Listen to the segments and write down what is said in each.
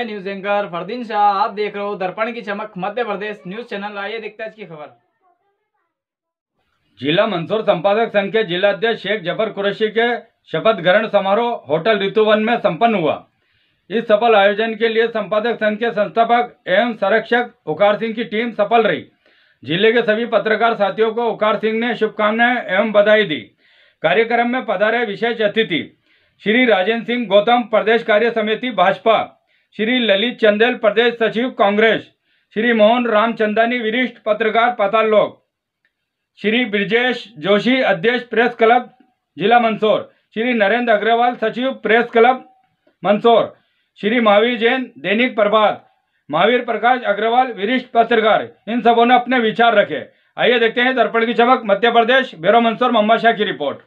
मैं news anchor Fardeen Shah. आप देख रहे हो दर्पण की चमक मध्य प्रदेश न्यूज चैनल। आइए देखते हैं आज की खबर। जिला मंदसौर संपादक संघ के जिलाध्यक्ष शेख जफर कुरैशी के शपथ ग्रहण समारोह होटल ऋतुवन में संपन्न हुआ। इस सफल आयोजन के लिए संपादक संघ के संस्थापक एवं संरक्षक उकार सिंह की टीम सफल रही। जिले के सभी पत्रकार साथियों को उकार सिंह ने शुभकामनाएं एवं बधाई दी। कार्यक्रम में पधारे विशेष अतिथि श्री राजेंद्र सिंह गौतम, प्रदेश कार्य समिति भाजपा, श्री ललित चंदेल, प्रदेश सचिव कांग्रेस, श्री मोहन रामचंदानी, वरिष्ठ पत्रकार पाताल लोक, श्री ब्रजेश जोशी, अध्यक्ष प्रेस क्लब जिला मंदसौर, श्री नरेंद्र अग्रवाल, सचिव प्रेस क्लब मंदसौर, श्री महावीर जैन, दैनिक प्रभात, महावीर प्रकाश अग्रवाल, वरिष्ठ पत्रकार, इन सबों ने अपने विचार रखे। आइए देखते हैं दर्पण की चमक मध्य प्रदेश ब्यूरो मंदसौर मोहम्मद शाह की रिपोर्ट।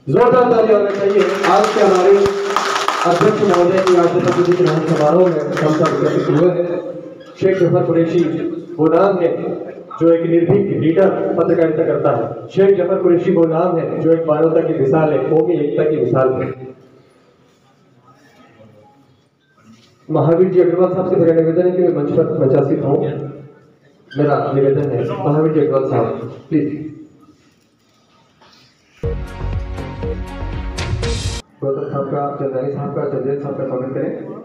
जोरदार ताली होना चाहिए। आज के हमारे अध्यक्ष महोदय की आज शपथ ग्रहण समारोह में हम सब उपस्थित हुए हैं। शेख जफर कुरैशी वो नाम है जो एक निर्भीक लीडर पत्रकारिता करता है। शेख जफर कुरैशी वो नाम है जो एक मानवता की मिसाल है, कौमी एकता की मिसाल है। महावीर जी अग्रवाल साहब से मेरा निवेदन है कि वे मंच पर मंचासीन हों। मेरा निवेदन है महावीर जी अग्रवाल साहब प्लीज। गौतम साहब का, चंदानी साहब का, चंदेल साहब का स्वागत करें।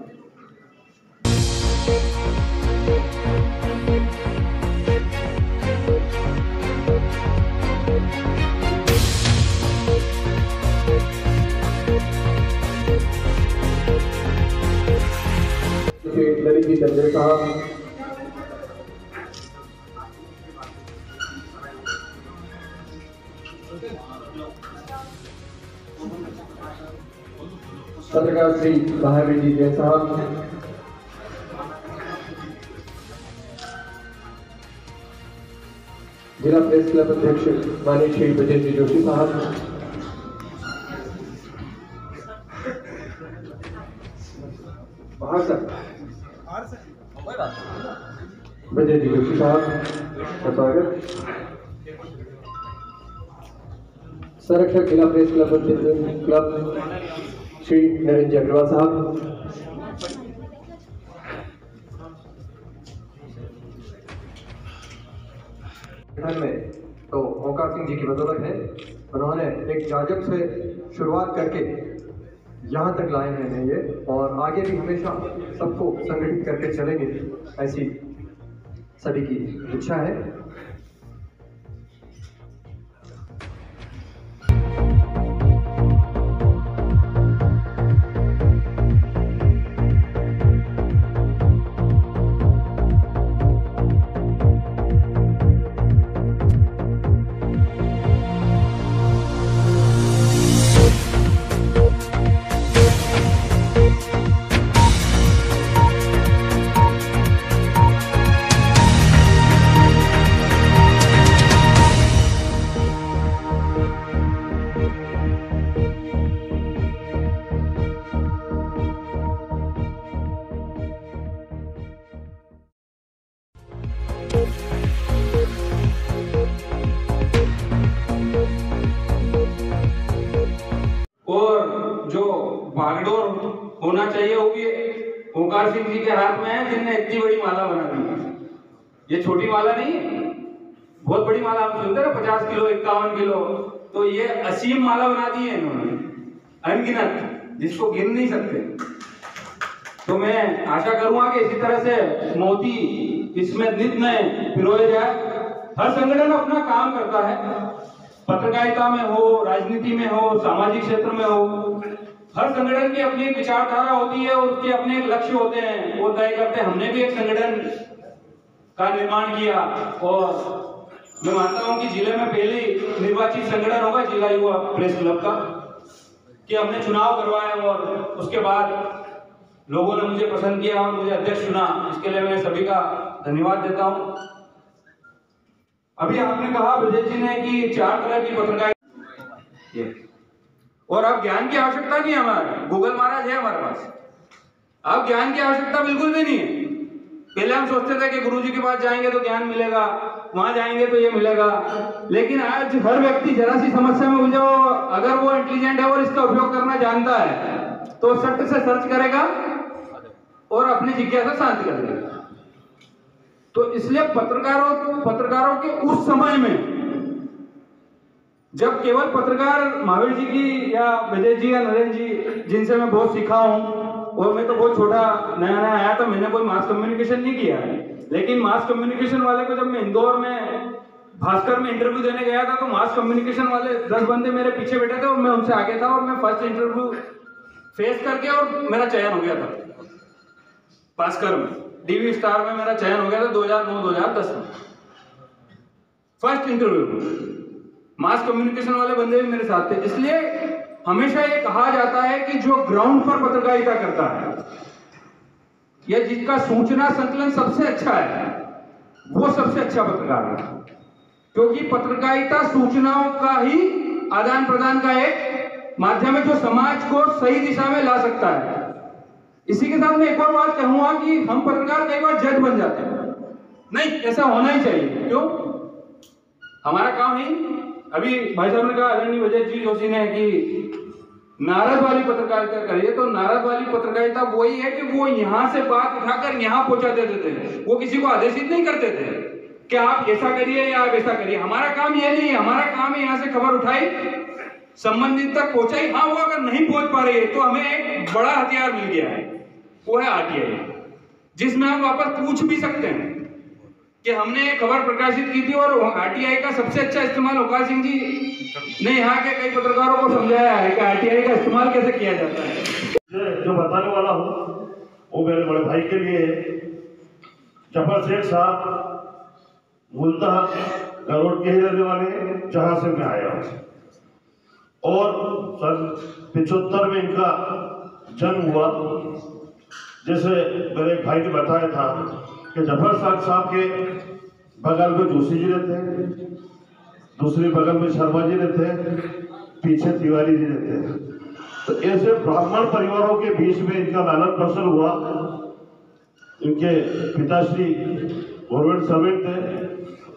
ललित जी चंदेल साहब, पत्रकार श्री महावीर जी जैन साहब, जिला प्रेस क्लब अध्यक्ष माननीय श्री ब्रजेश जी जोशी साहब, ब्रजेश जी जोशी साहब का स्वागत। संरक्षक जिला प्रेस क्लब श्री नरेंद्र जी अग्रवाल साहब, में तो ओंकार सिंह जी की बदौलत है। उन्होंने एक जाजब से शुरुआत करके यहाँ तक लाए हैं ये, और आगे भी हमेशा सबको संगठित करके चलेंगे, ऐसी सभी की इच्छा है। और जो भागदौड़ होना चाहिए वो भी ओंकार सिंह जी के हाथ में है, जिनने इतनी बड़ी माला बना दी। ये छोटी माला नहीं है, बहुत बड़ी माला। आप सुनते ना 50 किलो 51 किलो, तो ये असीम माला बना दी है इन्होंने, अनगिनत, जिसको गिन नहीं सकते। तो मैं आशा करूंगा कि इसी तरह से मोती इसमें नित नए पिरोए जाए। हर संगठन अपना काम करता है, पत्रकारिता में हो, राजनीति में हो, सामाजिक क्षेत्र में हो, हर संगठन की अपनी एक विचारधारा होती है और उसके अपने एक लक्ष्य होते हैं, वो तय करते हैं। हमने भी एक संगठन का निर्माण किया और मैं मानता हूं कि जिले में पहली निर्वाचित संगठन होगा जिला युवा प्रेस क्लब का, कि हमने चुनाव करवाए और उसके बाद लोगों ने मुझे पसंद किया और मुझे अध्यक्ष चुना। इसके लिए मैं सभी का धन्यवाद देता हूं। अभी आपने कहा ब्रजेश जी ने कि 4 तरह की पत्रकारिता, और अब ज्ञान की आवश्यकता नहीं है हमारे, गूगल महाराज है हमारे पास। अब ज्ञान की आवश्यकता बिल्कुल भी नहीं है। पहले हम सोचते थे कि गुरुजी के पास जाएंगे तो ज्ञान मिलेगा, वहां जाएंगे तो ये मिलेगा, लेकिन आज हर व्यक्ति जरा सी समस्या में उलझा हो, अगर वो इंटेलिजेंट है और इसका उपयोग करना जानता है तो सट से सर्च करेगा और अपनी जिज्ञासा शांत कर देगा। तो इसलिए पत्रकारों के उस समय में जब केवल पत्रकार महावीर जी की या विजय जी या नरेंद्र जी, जिनसे मैं बहुत सीखा हूं, और मैं तो बहुत छोटा नया नया आया था, मैंने कोई मास कम्युनिकेशन नहीं किया है, लेकिन मास कम्युनिकेशन वाले को जब मैं इंदौर में भास्कर में इंटरव्यू देने गया था तो मास कम्युनिकेशन वाले 10 बंदे मेरे पीछे बैठे थे और मैं उनसे आगे था, और मैं फर्स्ट इंटरव्यू फेस करके और मेरा चयन हो गया था भास्कर में, डीवी स्टार में मेरा चयन हो गया था 2009-2010 में, फर्स्ट इंटरव्यू। मास कम्युनिकेशन वाले बंदे भी मेरे साथ थे। इसलिए हमेशा ये कहा जाता है कि जो ग्राउंड पर पत्रकारिता करता है या जिसका सूचना संकलन सबसे अच्छा है, वो सबसे अच्छा पत्रकार है, क्योंकि पत्रकारिता सूचनाओं का ही आदान प्रदान का एक माध्यम है जो समाज को सही दिशा में ला सकता है। इसी के साथ मैं एक और बात कहूंगा कि हम पत्रकार कई बार जज बन जाते हैं। नहीं, ऐसा होना ही चाहिए। क्यों? हमारा काम ही, अभी भाई साहब ने कहा, आदरणीय विजय जी जोशी ने, कि नाराज वाली पत्रकारिता करिए। तो नाराज वाली पत्रकारिता वही है कि वो यहां से बात उठाकर यहां पहुंचा देते थे, वो किसी को आदेशित नहीं करते थे कि आप ऐसा करिए या आप ऐसा करिए। हमारा काम ये नहीं है, हमारा काम है यहाँ से खबर उठाई, संबंधित तक पहुंचाई। हाँ, वो अगर नहीं पहुंच पा रही है तो हमें एक बड़ा हथियार मिल गया है, वो है आरटीआई, जिसमें हम वापस पूछ भी सकते हैं कि हमने खबर प्रकाशित की थी। और आरटीआई का सबसे अच्छा इस्तेमाल ओकार सिंह जी ने यहाँ के कई पत्रकारों को समझाया है कि आरटीआई का इस्तेमाल कैसे किया जाता है। जो बताने वाला हूँ वो मेरे बड़े भाई के लिए। जफर शेख साहब मूलतः गरोड़ के ही रहने वाले हैं, जहाँ से मैं आया हूँ, और सन 75 में इनका जन्म हुआ। जैसे मेरे एक भाई ने बताया था कि जफर साहब के बगल में जोशी जी रहते हैं, दूसरे बगल में शर्मा जी रहते हैं, पीछे तिवारी जी रहते हैं। तो ऐसे ब्राह्मण परिवारों के बीच में इनका लालन पोषण हुआ। इनके पिताश्री गवर्नमेंट सर्वेंट थे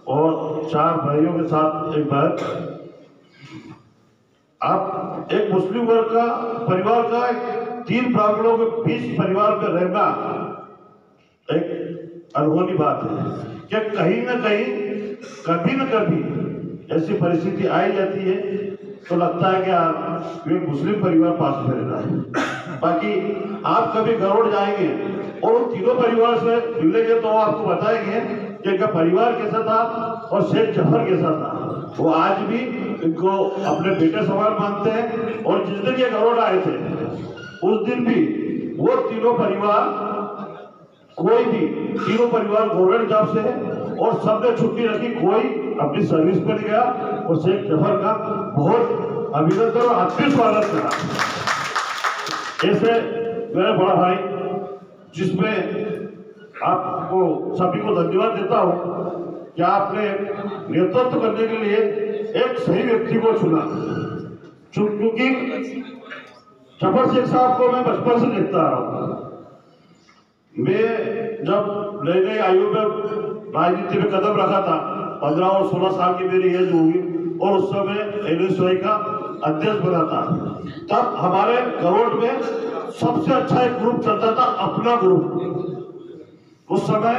और 4 भाइयों के साथ एक बहन। आप एक मुस्लिम वर्ग का परिवार का 3 ब्राह्मणों के बीच परिवार में रहना एक अनहोनी बात है कि कहीं न कहीं कभी न कभी ऐसी परिस्थिति आई जाती है तो लगता है कि आप एक मुस्लिम परिवार पास में रहना है। बाकी आप कभी गरोड़ जाएंगे और उन तीनों परिवार से मिलेंगे तो आपको बताएंगे कि इनका परिवार कैसा था और शेख जफर कैसा था। वो आज भी इनको अपने बेटे समान मानते हैं। और जिस दिन ये गरोड़ आए थे उस दिन भी वो तीनों परिवार, कोई भी तीनों परिवार गवर्नमेंट जॉब से है और सबने छुट्टी रखी, कोई अपनी सर्विस पर गया। और शेख जफर का बहुत अभिनंदन और हार्दिक स्वागत करा। ऐसे मेरा बड़ा भाई, जिसमें आपको सभी को धन्यवाद देता हूं कि आपने नेतृत्व करने के लिए एक सही व्यक्ति को चुना। क्योंकि जफर शेख साहब को मैं बचपन से देखता आ रहा हूँ। मैं जब नई नई आयु में राजनीति में कदम रखा था, 15 और 16 साल की मेरी एज होगी, और उस समय NSY का अध्यक्ष बना था। तब हमारे गरोड़ में सबसे अच्छा एक ग्रुप चलता था, अपना ग्रुप। उस समय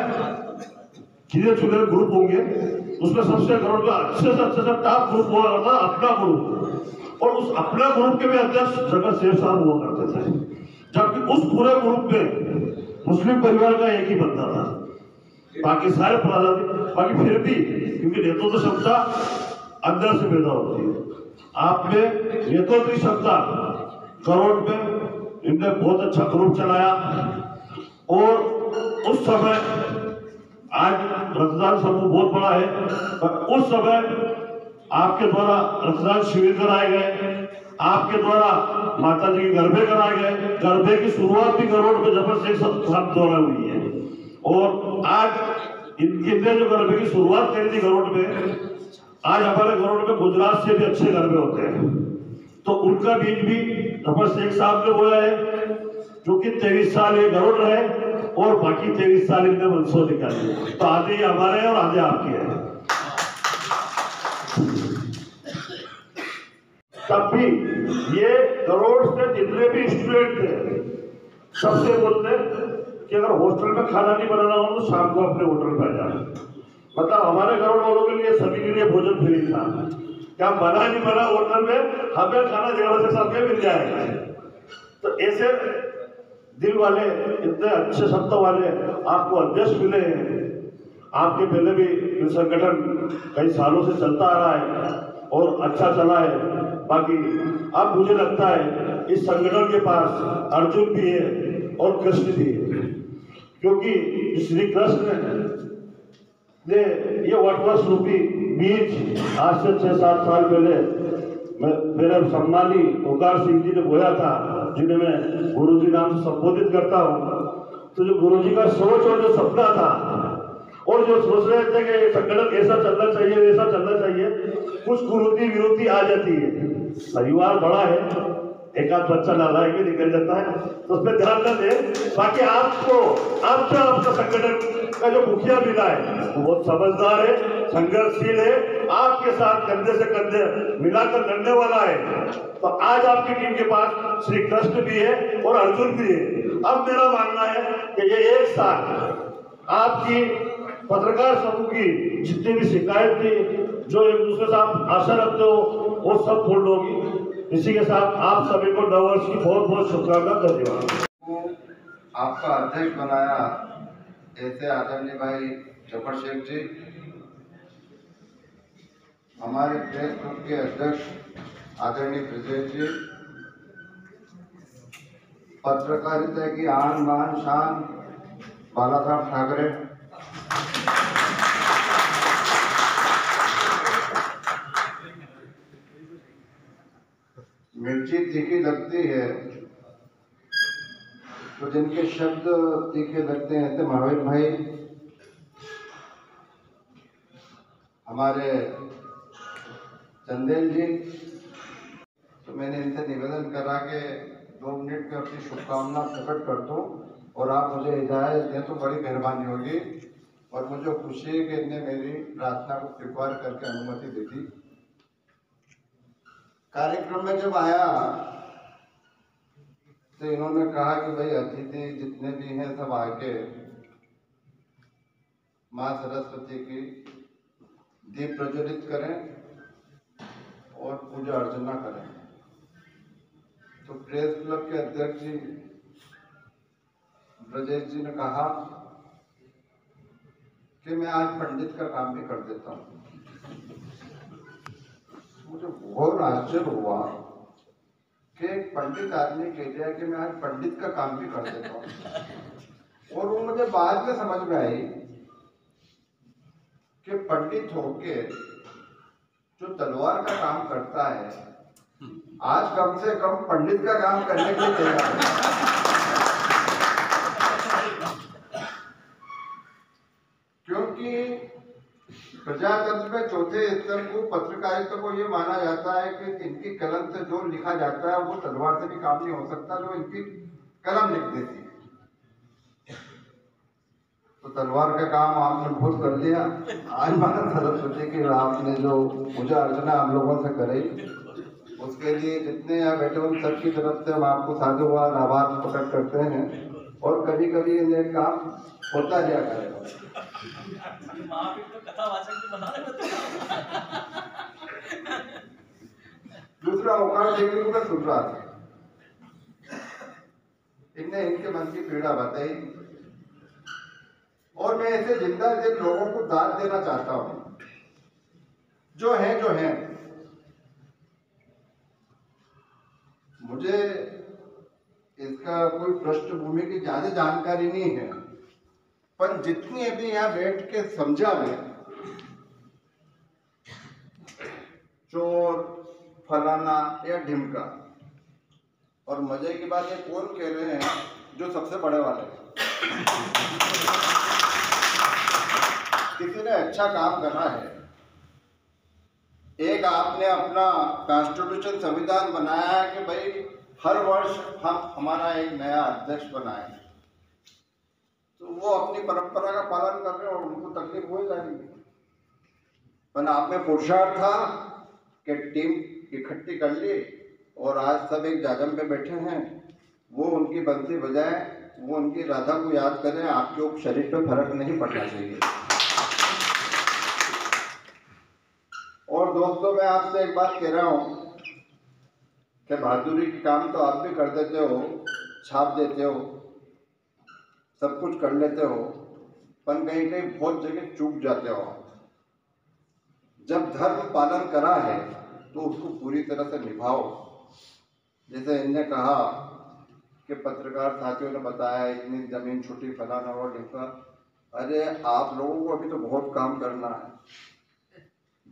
गिने चुने ग्रुप होंगे, उसमें सबसे गरोड़ में अच्छे से टॉप ग्रुप हुआ करता था अपना ग्रुप। और उस अपना ग्रुप के भी अध्यक्ष जगत शेख साहब हुआ करते थे, जबकि उस पूरे ग्रुप में मुस्लिम परिवार का एक ही बंदा था, बाकी सारे बाकी फिर भी, क्योंकि नेतृत्व क्षमता अंदर से पैदा होती है। आपने नेतृत्व की क्षमता गरोड़ में इनने बहुत अच्छा ग्रुप चलाया। और उस समय, आज रक्तदान समूह बहुत बड़ा है, पर उस समय आपके द्वारा रक्तदान शिविर कराए गए, आपके द्वारा माता जी के गरबे कराए गए। गरबे की शुरुआत भी गरोड़ में जफर शेख साहब द्वारा हुई है। और आज इनके जो गरबे की शुरुआत करी थी गरोड़ में, आज हमारे गरोड़ में गुजरात से भी अच्छे गरबे होते हैं। तो उनका बीज भी जफर शेख साहब ने बोया है, जो कि 23 साल ये गरोड़ रहे और बाकी 23 साल इनने मंसूर निकाली। तो आधे हमारे हैं और आधे आपके हैं। तब भी ये गरोड़ से जितने भी स्टूडेंट थे, सबसे बोलते कि अगर हॉस्टल में खाना नहीं बनाना हो तो शाम को अपने होटल पर जाना। मतलब हमारे गरोड़ वालों के लिए, सभी के लिए भोजन फ्री था। क्या बना नहीं बना होटल में, हमें खाना जगह से सबके मिल जाएगा। तो ऐसे दिल वाले, इतने अच्छे शब्दों वाले आपको अध्यक्ष मिले हैं। आपके पहले भी संगठन कई सालों से चलता आ रहा है और अच्छा चला है। बाकी अब मुझे लगता है इस संगठन के पास अर्जुन भी है और कृष्ण भी है, क्योंकि श्री कृष्ण ने ये वटवर्ष रूपी बीज आज से 6-7 साल पहले मेरे सम्मानी ओकार सिंह जी ने बोया था, जिन्हें मैं गुरुजी नाम से संबोधित करता हूँ। तो जो गुरुजी का सोच और जो सपना था और जो सोच रहे थे कि संगठन ऐसा चलना चाहिए, वैसा चलना चाहिए, कुछ कुरीति विरोधी आ जाती है। परिवार बड़ा है, एक आध बच्चा नालायक भी निकल जाता है, तो उस पर ध्यान न दें। बाकी आपको आपका संगठन का जो मुखिया मिला है वो बहुत समझदार है, संघर्षशील है, आपके साथ कंधे से कंधे मिलाकर लड़ने वाला है। तो आज आपकी टीम के पास श्री कृष्ण भी है और अर्जुन भी है। अब मेरा मानना है कि ये एक साथ आपकी पत्रकार समूह की जितनी भी शिकायत थी, जो एक दूसरे से आप आशा रखते हो, वो सब पूर्ण होगी। इसी के साथ आप सभी को नववर्ष की बहुत बहुत शुभकामनाएं। धन्यवाद। आपका अध्यक्ष बनाया ऐसे आदरणीय भाई जफर शेख जी, हमारे प्रेस ग्रुप के अध्यक्ष आदरणीय ब्रजेश जी, पत्रकारिता की आन बान शान बाला साहब ठाकरे, मिर्ची तीखी लगती है तो जिनके शब्द तीखे लगते हैं ऐसे महावीर भाई, हमारे चंदेल जी, तो मैंने इनसे निवेदन करा कि 2 मिनट में अपनी शुभकामना प्रकट कर दूं और आप मुझे इजाज़त दें तो बड़ी मेहरबानी होगी। और मुझे खुशी है कि इन्हें मेरी प्रार्थना को स्वीकार करके अनुमति दी थी। कार्यक्रम में जब आया तो इन्होंने कहा कि भाई अतिथि जितने भी हैं सब आके माँ सरस्वती की दीप प्रज्वलित करें और पूजा अर्चना करें। तो प्रेस क्लब के अध्यक्ष जी ब्रजेश जी ने कहा कि मैं आज पंडित का काम भी कर देता हूँ। मुझे बहुत आश्चर्य हुआ कि एक पंडित आदमी कह दिया कि मैं आज पंडित का काम भी कर देता हूँ। और वो मुझे बाद में समझ में आई कि पंडित होके जो तलवार का काम करता है आज कम से कम पंडित का काम करने के लिए तैयार है। क्योंकि प्रजातंत्र में चौथे स्तर को पत्रकारिता को ये माना जाता है कि इनकी कलम से जो लिखा जाता है वो तलवार से भी काम नहीं हो सकता, जो इनकी कलम लिख देती है। तो तलवार का काम आपने बहुत कर लिया। आज माता सरस्वती की आपने जो पूजा अर्चना हम लोगों से कराई, उसके लिए जितने यहाँ बैठे उन सबकी तरफ से हम आपको साधुवाद आभार प्रकट करते हैं। और कभी कभी ये काम होता क्या करेगा। दूसरा औकात देखने को मैं सुन रहा था, इनने इनके मन की पीड़ा बताई और मैं ऐसे जिंदा दिल लोगों को दाद देना चाहता हूं जो हैं। मुझे इसका कोई पृष्ठभूमि की ज्यादा जानकारी नहीं है, पर जितनी अभी यहाँ बैठ के समझा मैं, चोर फलाना या ढिमका, और मजे की बात ये कौन कह रहे हैं जो सबसे बड़े वाले हैं। किसी ने अच्छा काम करना है। एक आपने अपना कॉन्स्टिट्यूशन संविधान बनाया है कि भाई हर वर्ष हम हमारा एक नया अध्यक्ष बनाए, तो वो अपनी परंपरा का पालन कर रहे हैं और उनको तकलीफ हो जाएगी। पर आप में पुरुषार्थ था कि टीम इकट्ठी कर ली और आज सब एक जागम पे बैठे हैं। वो उनकी बंसी बजाएं, वो उनकी राधा को याद करें। आपके शरीर पे फर्क नहीं पड़ना चाहिए। और दोस्तों, मैं आपसे एक बात कह रहा हूँ कि बहादुरी की काम तो आप भी कर देते हो, छाप देते हो, सब कुछ कर लेते हो, पर कहीं कहीं बहुत जगह चूक जाते हो। जब धर्म पालन करा है तो उसको पूरी तरह से निभाओ। जैसे इनने कहा कि पत्रकार साथियों ने बताया इतनी जमीन छुट्टी फलाना और ढिमका। अरे आप लोगों को अभी तो बहुत काम करना है,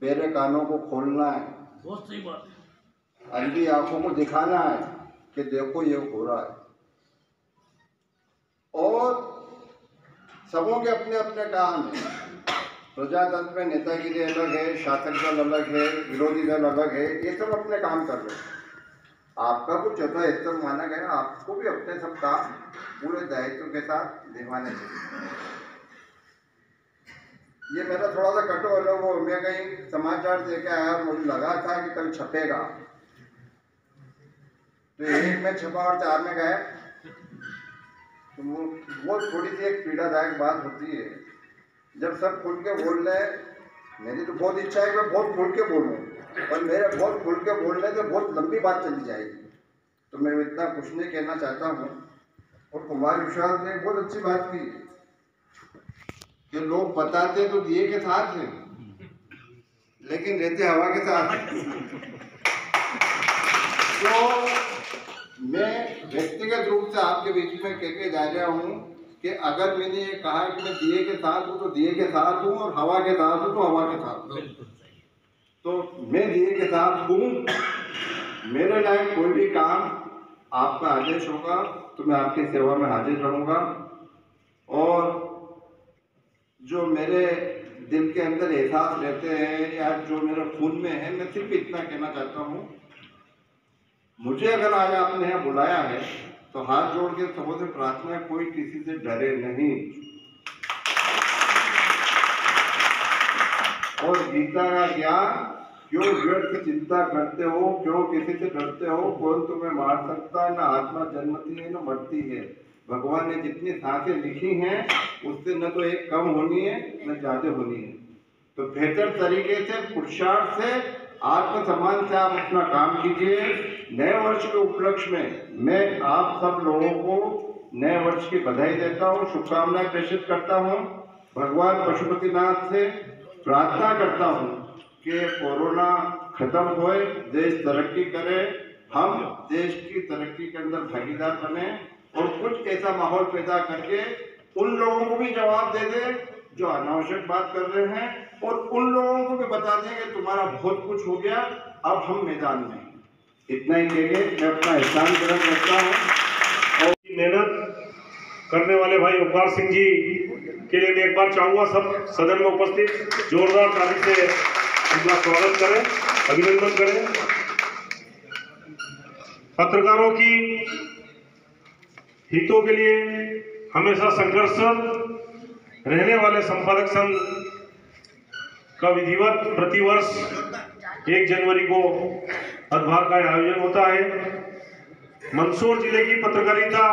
बेरे कानों को खोलना है, बहुत सही बात, अंधी आंखों को दिखाना है कि देखो ये हो रहा है। और सबों के अपने अपने काम हैं। प्रजातंत्र में नेतागिरी अलग है, शासक दल अलग है, विरोधी दल अलग है, ये सब अपने काम कर रहे हैं। आपका कुछ चौथा हिस्सा माना गया, आपको भी अपने सब काम पूरे दायित्व के साथ निभाने चाहिए। ये मेरा थोड़ा सा कटो अनुभव, मैं कहीं समाचार देख आया और मुझे लगा था कि कल छपेगा, तो 1 में छपा और 4 में गए, तो वो थोड़ी सी एक पीड़ादायक बात होती है। जब सब खुल के बोल रहे हैं, मेरी तो बहुत इच्छा है कि मैं बहुत खुल के बोलूँ, और मेरे बहुत खुल के बोलने से बहुत लंबी बात चली जाएगी, तो मैं इतना कुछ नहीं कहना चाहता हूँ। और कुमार विश्वास ने बहुत अच्छी बात की कि लोग बताते तो दिए के साथ हैं, लेकिन रहते हवा के साथ हैं। तो मैं व्यक्तिगत रूप से आपके बीच में कह के जा रहा हूँ कि अगर मैंने ये कहा कि मैं दिए के साथ हूँ तो दिए के साथ हूँ, और हवा के साथ हूँ तो हवा के साथ हूँ। तो मैं दिए के साथ हूँ, मेरे लायक कोई भी काम आपका आदेश होगा तो मैं आपकी सेवा में हाजिर रहूँगा। और जो मेरे दिल के अंदर एहसास रहते हैं या जो मेरे खून में है, मैं सिर्फ इतना कहना चाहता हूँ, मुझे अगर आज आपने यहाँ बुलाया है तो हाथ जोड़ के सबों से प्रार्थना है, कोई किसी से डरे नहीं। और गीता का ज्ञान, क्यों व्यर्थ चिंता करते हो, क्यों किसी से डरते हो, कौन तुम्हें मार सकता है, ना आत्मा जन्मती है न मरती है। भगवान ने जितनी सांसें लिखी हैं उससे न तो एक कम होनी है न ज्यादा होनी है। तो बेहतर तरीके से, पुरुषार्थ से, आत्मसम्मान से आप अपना काम कीजिए। नए वर्ष के उपलक्ष्य में मैं आप सब लोगों को नए वर्ष की बधाई देता हूँ, शुभकामनाएं प्रेषित करता हूँ। भगवान पशुपतिनाथ से प्रार्थना करता हूँ कि कोरोना खत्म होए, देश तरक्की करे, हम देश की तरक्की के अंदर भागीदार बने और कुछ ऐसा माहौल पैदा करके उन लोगों को भी जवाब दे दे जो अनावश्यक बात कर रहे हैं, और उन लोगों को भी बता दें कि तुम्हारा बहुत कुछ हो गया, अब हम मैदान में। इतना ही कह के मैं अपना एहसान ग्रहण करता हूँ। और मेहनत करने वाले भाई उपकार सिंह जी के लिए मैं एक बार चाहूँगा सब सदन में उपस्थित जोरदार ताली से उनका स्वागत करें, अभिनंदन करें। पत्रकारों की हितों के लिए हमेशा संघर्षरत रहने वाले संपादक संघ का विधिवत प्रतिवर्ष 1 जनवरी को अखबार का आयोजन होता है। मंदसौर जिले की पत्रकारिता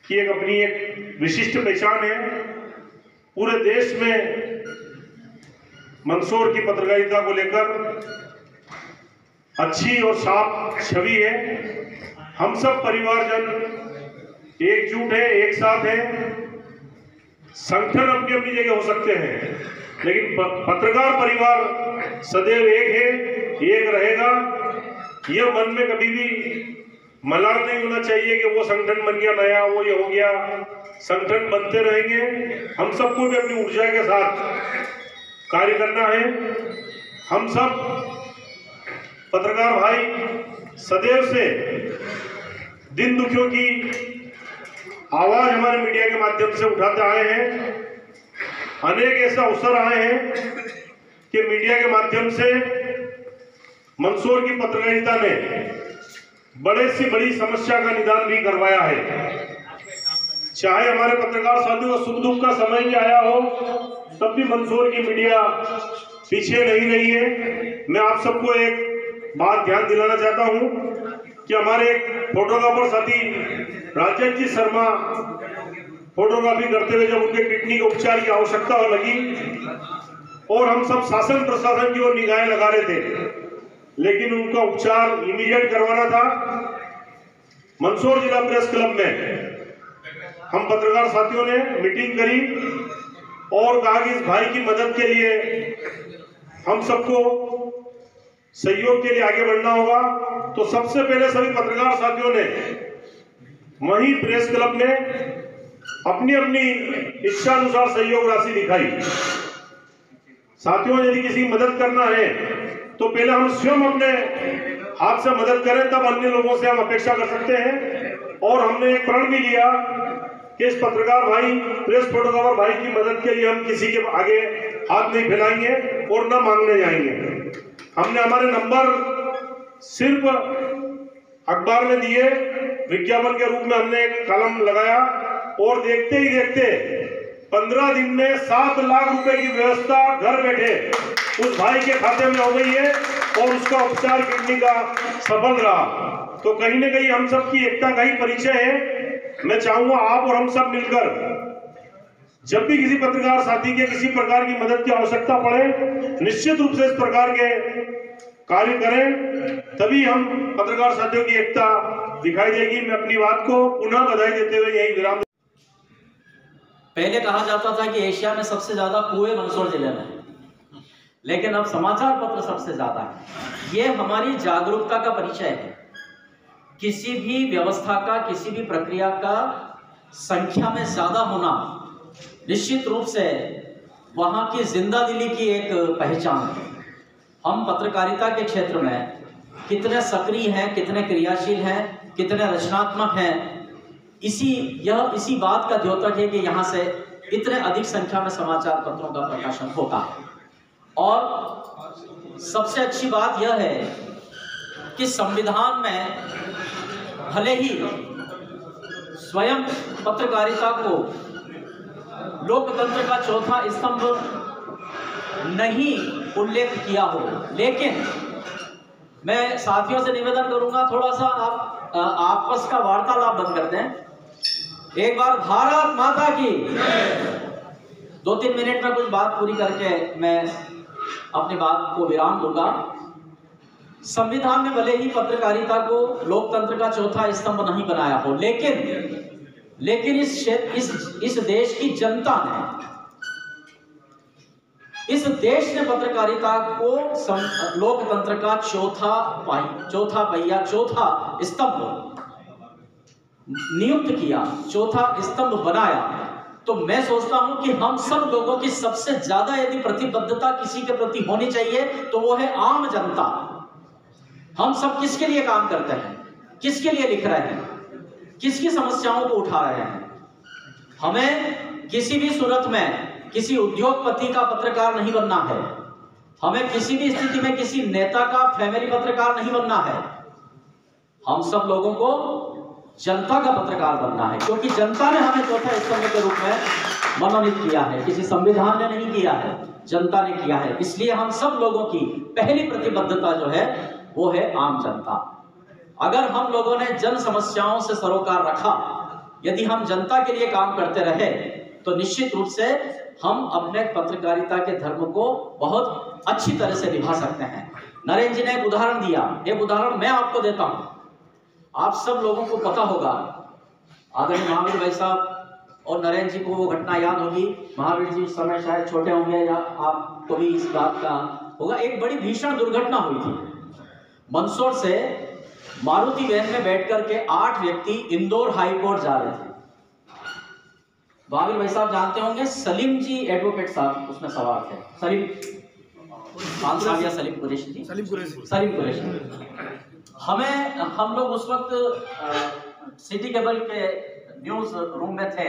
की अपनी एक विशिष्ट पहचान है। पूरे देश में मंदसौर की पत्रकारिता को लेकर अच्छी और साफ छवि है। हम सब परिवारजन एकजुट है, एक साथ है। संगठन अपनी अपनी जगह हो सकते हैं, लेकिन पत्रकार परिवार सदैव एक है, एक रहेगा। यह मन में कभी भी मलाल नहीं होना चाहिए कि वो संगठन बन गया नया, वो ये हो गया। संगठन बनते रहेंगे। हम सबको भी अपनी ऊर्जा के साथ कार्य करना है। हम सब पत्रकार भाई सदैव से दिन दुखियों की आवाज हमारे मीडिया के माध्यम से उठाते आए हैं। अनेक ऐसे अवसर आए हैं कि मीडिया के माध्यम से मंदसौर की पत्रकारिता ने बड़े सी बड़ी समस्या का निदान भी करवाया है। चाहे हमारे पत्रकार साथियों का सुख दुख का समय भी आया हो, तब भी मंदसौर की मीडिया पीछे नहीं रही है। मैं आप सबको एक बात ध्यान दिलाना चाहता हूं कि हमारे एक फोटोग्राफर साथी राजेश जी शर्मा फोटोग्राफी करते हुए जब उनके किडनी के उपचार की आवश्यकता लगी और हम सब शासन प्रशासन की ओर निगाहें लगा रहे थे, लेकिन उनका उपचार इमीडिएट करवाना था। मंदसौर जिला प्रेस क्लब में हम पत्रकार साथियों ने मीटिंग करी और कहा कि इस भाई की मदद के लिए हम सबको सहयोग के लिए आगे बढ़ना होगा। तो सबसे पहले सभी पत्रकार साथियों ने वहीं प्रेस क्लब में अपनी अपनी इच्छा अनुसार सहयोग राशि दिखाई। साथियों, यदि किसी की मदद करना है तो पहले हम स्वयं अपने हाथ से मदद करें, तब अन्य लोगों से हम अपेक्षा कर सकते हैं। और हमने एक प्रण भी लिया कि इस पत्रकार भाई, प्रेस फोटोग्राफर भाई की मदद के लिए हम किसी के आगे हाथ नहीं फैलाएंगे और न मांगने जाएंगे। हमने हमारे नंबर सिर्फ अखबार में दिए, विज्ञापन के रूप में हमने एक कलम लगाया और देखते ही देखते 15 दिन में 7 लाख रुपए की व्यवस्था घर बैठे उस भाई के खाते में हो गई है और उसका उपचार किडनी का सफल रहा। तो कहीं न कहीं हम सब की एकता का ही परिचय है। मैं चाहूंगा आप और हम सब मिलकर जब भी किसी पत्रकार साथी के किसी प्रकार की मदद की आवश्यकता पड़े, निश्चित रूप से इस प्रकार के कार्य करें, तभी हम पत्रकार साथियों की एकता दिखाई देगी। मैं अपनी बात को पुनः बधाई देते हुए यही विराम। पहले कहा जाता था कि एशिया में सबसे ज्यादा कुएं मंदसौर जिले में है, लेकिन अब समाचार पत्र सबसे ज्यादा है। ये हमारी जागरूकता का परिचय है। किसी भी व्यवस्था का, किसी भी प्रक्रिया का संख्या में ज्यादा होना निश्चित रूप से वहां की जिंदादिली की एक पहचान है। हम पत्रकारिता के क्षेत्र में कितने सक्रिय हैं, कितने क्रियाशील हैं, कितने रचनात्मक हैं, इसी बात का द्योतक है कि यहाँ से इतने अधिक संख्या में समाचार पत्रों का प्रकाशन होता है। और सबसे अच्छी बात यह है कि संविधान में भले ही स्वयं पत्रकारिता को लोकतंत्र का चौथा स्तंभ नहीं उल्लेख किया हो, लेकिन मैं साथियों से निवेदन करूंगा, थोड़ा सा आप आपस का वार्तालाप बंद करते हैं। एक बार भारत माता की 2-3 मिनट में कुछ बात पूरी करके मैं अपनी बात को विराम दूंगा। संविधान में भले ही पत्रकारिता को लोकतंत्र का चौथा स्तंभ नहीं बनाया हो, लेकिन इस देश की जनता ने, इस देश ने पत्रकारिता को लोकतंत्र का चौथा पहिया, चौथा स्तंभ नियुक्त किया, चौथा स्तंभ बनाया। तो मैं सोचता हूं कि हम सब लोगों की सबसे ज्यादा यदि प्रतिबद्धता किसी के प्रति होनी चाहिए तो वो है आम जनता। हम सब किसके लिए काम करते हैं, किसके लिए लिख रहे हैं, किसकी समस्याओं को उठा रहे हैं। हमें किसी भी सूरत में किसी उद्योगपति का पत्रकार नहीं बनना है, हमें किसी भी स्थिति में किसी नेता का फैमिली पत्रकार नहीं बनना है। हम सब लोगों को जनता का पत्रकार बनना है, क्योंकि जनता ने हमें चौथा स्तंभ के रूप में मनोनीत किया है। किसी संविधान ने नहीं किया है, जनता ने किया है। इसलिए हम सब लोगों की पहली प्रतिबद्धता जो है वो है आम जनता। अगर हम लोगों ने जन समस्याओं से सरोकार रखा, यदि हम जनता के लिए काम करते रहे, तो निश्चित रूप से हम अपने पत्रकारिता के धर्म को बहुत अच्छी तरह से निभा सकते हैं। नरेंद्र जी ने एक उदाहरण दिया, एक उदाहरण मैं आपको देता हूं। आप सब लोगों को पता होगा, आदरणीय महावीर भाई साहब और नरेंद्र जी को वो घटना याद होगी। महावीर जी उस समय शायद छोटे होंगे या आपको भी इस बात का होगा। एक बड़ी भीषण दुर्घटना हुई थी। मंदसौर से मारुति वैन में बैठ करके 8 व्यक्ति इंदौर हाई कोर्ट जा रहे थे। महावीर भाई साहब जानते होंगे, सलीम जी एडवोकेट साहब उसमें सवार थे। सलीम कुरैशी जी, सलीम कुरैशी। हम लोग उस वक्त सिटी केबल के न्यूज रूम में थे।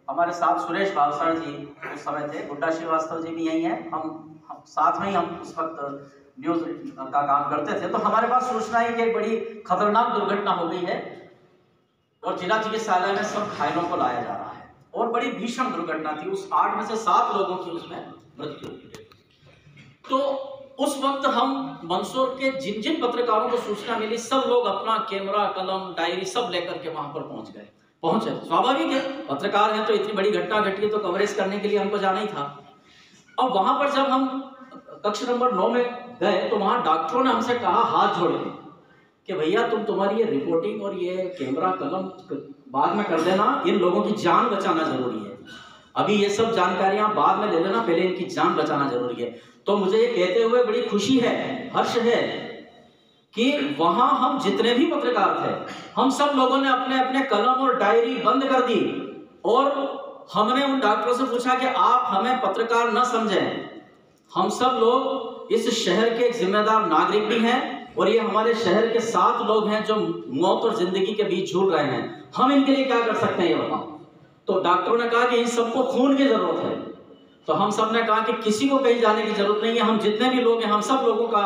हमारे साथ सुरेश भावसार जी उस समय थे, गुड्डा श्रीवास्तव जी भी यही हैं। हम साथ में ही हम उस वक्त न्यूज का काम करते थे। तो हमारे पास सूचना है कि एक बड़ी खतरनाक दुर्घटना हो गई है और जिला चिकित्सालय में सब घायलों को लाया जा रहा है और बड़ी भीषण दुर्घटना थी। उस 8 में से 7 लोगों की उसमें मृत्यु हुई। तो उस वक्त हम मंदसौर के जिन जिन पत्रकारों को सूचना मिली, सब लोग अपना कैमरा, कलम, डायरी सब लेकर के वहां पर पहुंचे। स्वाभाविक है, पत्रकार हैं तो इतनी बड़ी घटना घटी तो कवरेज करने के लिए हमको जाना ही था। अब वहां पर जब हम कक्ष नंबर 9 में गए तो वहां डॉक्टरों ने हमसे कहा हाथ जोड़े कि भैया तुम्हारी ये रिपोर्टिंग और ये कैमरा कलम बाद में कर देना, इन लोगों की जान बचाना जरूरी है। अभी ये सब जानकारियां बाद में ले लेना, पहले इनकी जान बचाना जरूरी है। तो मुझे ये कहते हुए बड़ी खुशी है, हर्ष है कि वहां हम जितने भी पत्रकार थे, हम सब लोगों ने अपने अपने कलम और डायरी बंद कर दी और हमने उन डॉक्टरों से पूछा कि आप हमें पत्रकार न समझें, हम सब लोग इस शहर के एक जिम्मेदार नागरिक भी हैं और ये हमारे शहर के 7 लोग हैं जो मौत और जिंदगी के बीच झूल रहे हैं। हम इनके लिए क्या कर सकते हैं ये बताओ। तो डॉक्टरों ने कहा कि इन सबको खून की जरूरत है। तो हम सब ने कहा कि किसी को कहीं जाने की जरूरत नहीं है, हम जितने भी लोग हैं हम सब लोगों का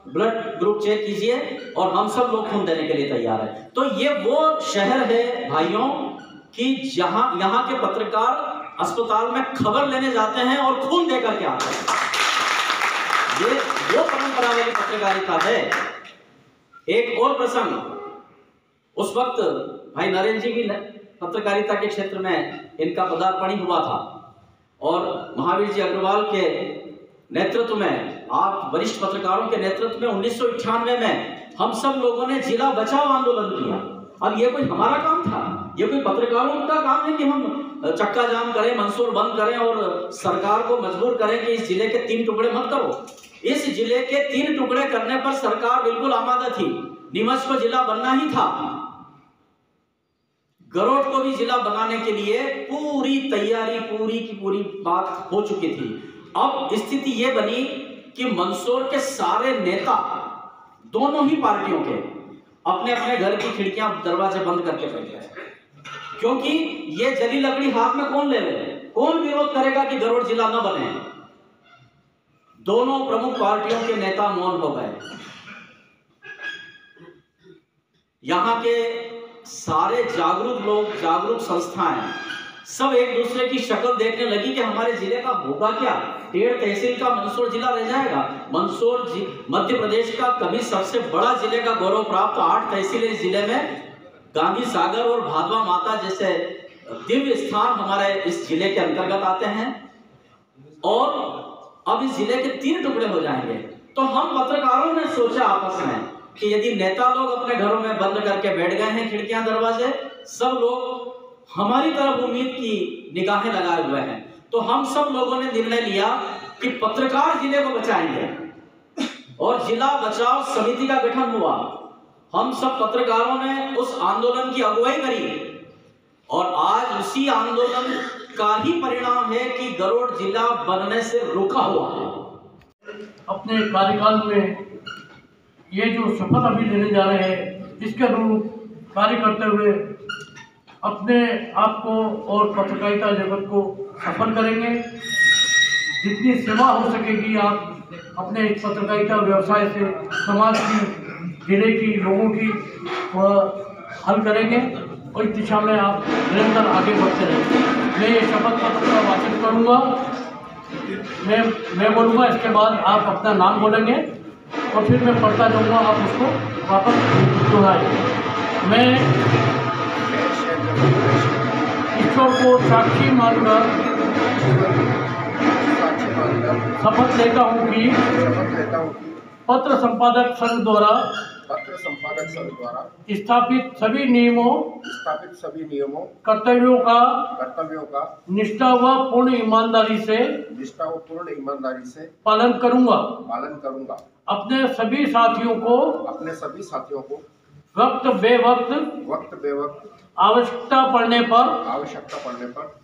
ब्लड ग्रुप चेक कीजिए और हम सब लोग खून देने के लिए तैयार है। तो ये वो शहर है भाइयों कि जहां यहाँ के पत्रकार अस्पताल में खबर लेने जाते हैं और खून देकर के आते हैं। ये वो परंपरा वाली पत्रकारिता है। एक और प्रसंग, उस वक्त भाई नरेंद्र जी भी पत्रकारिता के क्षेत्र में इनका पदार्पण हुआ था और महावीर जी अग्रवाल के नेतृत्व में, आप वरिष्ठ पत्रकारों के नेतृत्व में 1998 में हम सब लोगों ने जिला बचाओ आंदोलन किया। अब ये कोई हमारा काम था? ये कोई पत्रकारों का काम है कि हम चक्का जाम करें, मंसूर बंद करें और सरकार को मजबूर करें कि इस जिले के 3 टुकड़े मत करो? इस जिले के 3 टुकड़े करने पर सरकार बिल्कुल आमादा थी। नीमच को जिला बनना ही था, गरोट को भी जिला बनाने के लिए पूरी तैयारी, पूरी की पूरी बात हो चुकी थी। अब स्थिति ये बनी कि मंदसौर के सारे नेता, दोनों ही पार्टियों के, अपने अपने घर की खिड़कियां दरवाजे बंद करके बैठ गए, क्योंकि ये जली लकड़ी हाथ में कौन ले रहे? कौन विरोध करेगा कि गरोट जिला न बने? दोनों प्रमुख पार्टियों के नेता मौन हो गए। यहां के सारे जागरूक लोग, जागरूक संस्थाएं सब एक दूसरे की शक्ल देखने लगी कि हमारे जिले का होगा क्या? 13 तहसील का मंदसौर जिला रह जाएगा। मंदसौर मध्य प्रदेश का कभी सबसे बड़ा जिले का गौरव प्राप्त 8 तहसील इस जिले में, गांधी सागर और भादवा माता जैसे दिव्य स्थान हमारे इस जिले के अंतर्गत आते हैं और अब इस जिले के 3 टुकड़े हो जाएंगे। तो हम पत्रकारों ने सोचा आपस में कि यदि नेता लोग अपने घरों में बंद करके बैठ गए हैं खिड़कियां दरवाजे, सब लोग हमारी तरफ उम्मीद की निगाहें लगाए हुए हैं, तो हम सब लोगों ने निर्णय लिया कि पत्रकार जिले को बचाएंगे और जिला बचाओ समिति का गठन हुआ। हम सब पत्रकारों ने उस आंदोलन की अगुवाई करी और आज उसी आंदोलन का ही परिणाम है कि गरोट जिला बनने से रुका हुआ है। अपने कार्यकाल में ये जो शपथ अभी लेने जा रहे हैं, इसके अनुरूप कार्य करते हुए अपने आप को और पत्रकारिता जगत को सफल करेंगे। जितनी सेवा हो सकेगी आप अपने इस पत्रकारिता व्यवसाय से समाज की, जिले की, लोगों की वह हल करेंगे और इस दिशा में आप निरंतर आगे बढ़ते रहेंगे। मैं ये शपथ पत्र का वाचन करूँगा, मैं बोलूँगा, इसके बाद आप अपना नाम बोलेंगे और फिर मैं पढ़ता जाऊँगा, आप उसको वापस दोहराएंगे। मैं ईश्वर को साक्षी मानकर शपथ लेता हूँ कि पत्र संपादक संघ द्वारा स्थापित सभी नियमों कर्तव्यों का निष्ठा व पूर्ण ईमानदारी से पालन करूंगा। अपने सभी साथियों को वक्त बेवक्त आवश्यकता पड़ने पर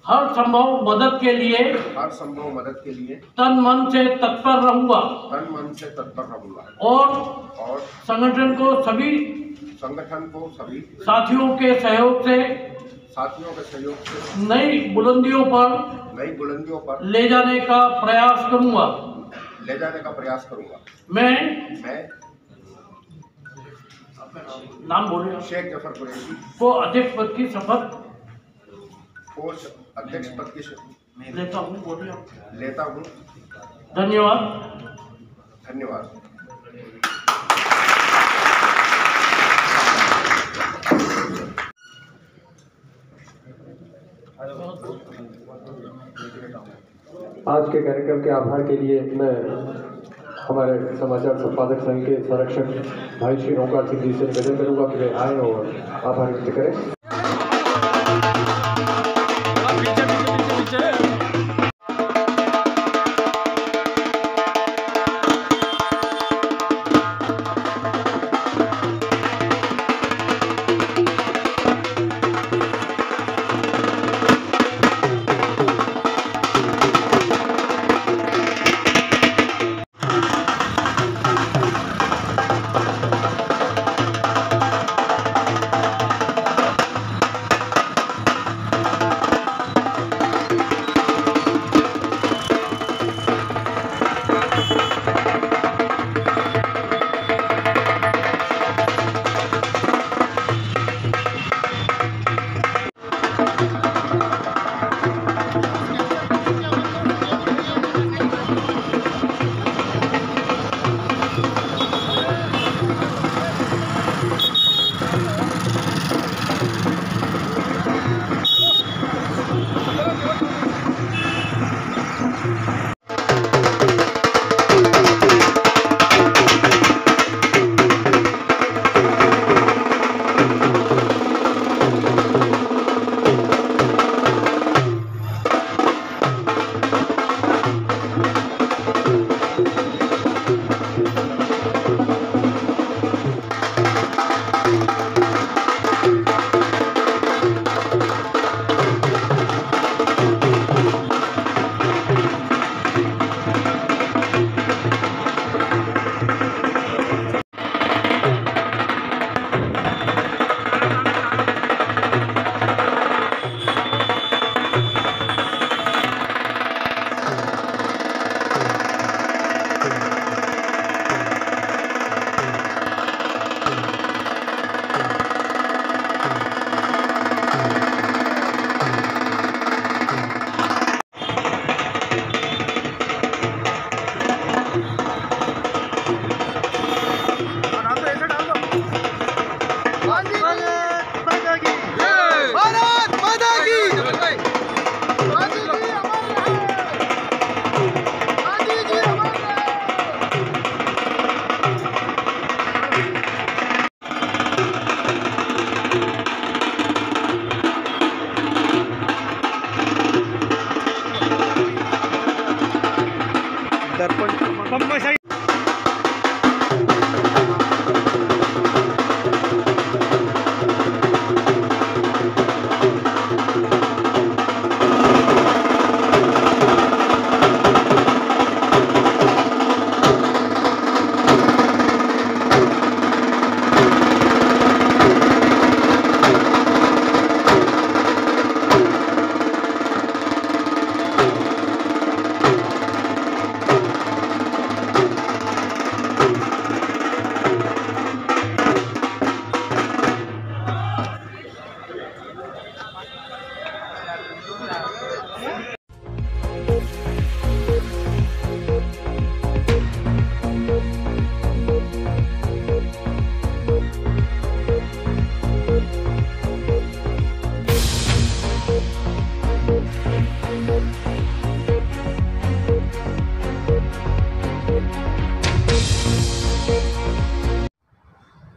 हर संभव मदद के लिए तन मन से तत्पर रहूंगा और संगठन को सभी साथियों के सहयोग से नई बुलंदियों पर ले जाने का प्रयास करूंगा। मैं नाम बोलिए। शेख जफर कुरैशी को अध्यक्ष पद की शपथ लेता हूँ। धन्यवाद। आज के कार्यक्रम के आभार के लिए मैं हमारे समाचार संपादक संघ के संरक्षक भाई श्री ओंकार सिंह जी से निवेदन करूंगा कि वे आए और आभार व्यक्त करें।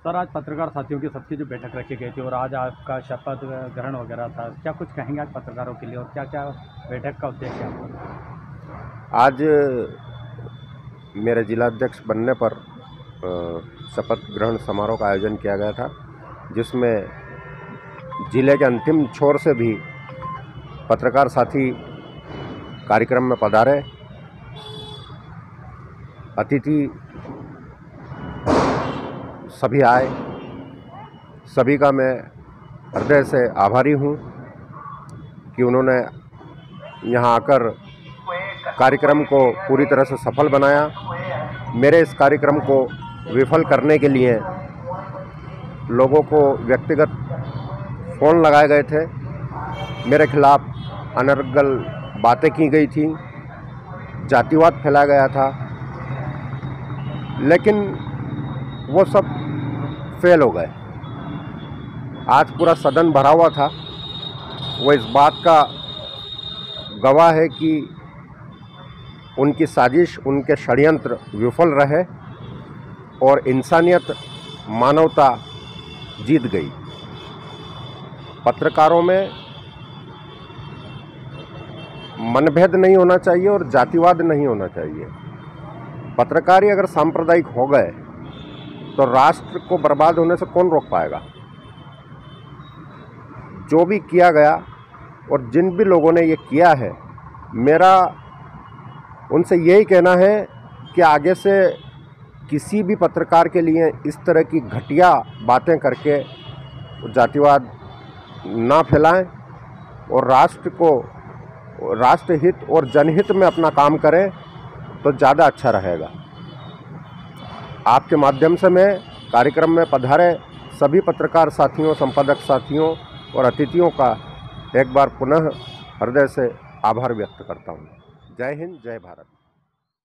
सर, आज पत्रकार साथियों की सबकी जो बैठक रखी गई थी और आज आपका शपथ ग्रहण वगैरह था, क्या कुछ कहेंगे आज पत्रकारों के लिए और क्या क्या बैठक का उद्देश्य है आपका? आज मेरे जिलाध्यक्ष बनने पर शपथ ग्रहण समारोह का आयोजन किया गया था, जिसमें जिले के अंतिम छोर से भी पत्रकार साथी कार्यक्रम में पधारे। अतिथि सभी आए, सभी का मैं हृदय से आभारी हूं कि उन्होंने यहां आकर कार्यक्रम को पूरी तरह से सफल बनाया। मेरे इस कार्यक्रम को विफल करने के लिए लोगों को व्यक्तिगत फ़ोन लगाए गए थे, मेरे खिलाफ अनर्गल बातें की गई थी, जातिवाद फैलाया गया था, लेकिन वो सब फेल हो गए। आज पूरा सदन भरा हुआ था, वो इस बात का गवाह है कि उनकी साजिश, उनके षड्यंत्र विफल रहे और इंसानियत, मानवता जीत गई। पत्रकारों में मनभेद नहीं होना चाहिए और जातिवाद नहीं होना चाहिए। पत्रकारी अगर सांप्रदायिक हो गए तो राष्ट्र को बर्बाद होने से कौन रोक पाएगा। जो भी किया गया और जिन भी लोगों ने ये किया है, मेरा उनसे यही कहना है कि आगे से किसी भी पत्रकार के लिए इस तरह की घटिया बातें करके जातिवाद ना फैलाएं और राष्ट्रहित और जनहित में अपना काम करें तो ज़्यादा अच्छा रहेगा। आपके माध्यम से मैं कार्यक्रम में पधारे सभी पत्रकार साथियों, संपादक साथियों और अतिथियों का एक बार पुनः हृदय से आभार व्यक्त करता हूँ। जय हिंद, जय भारत।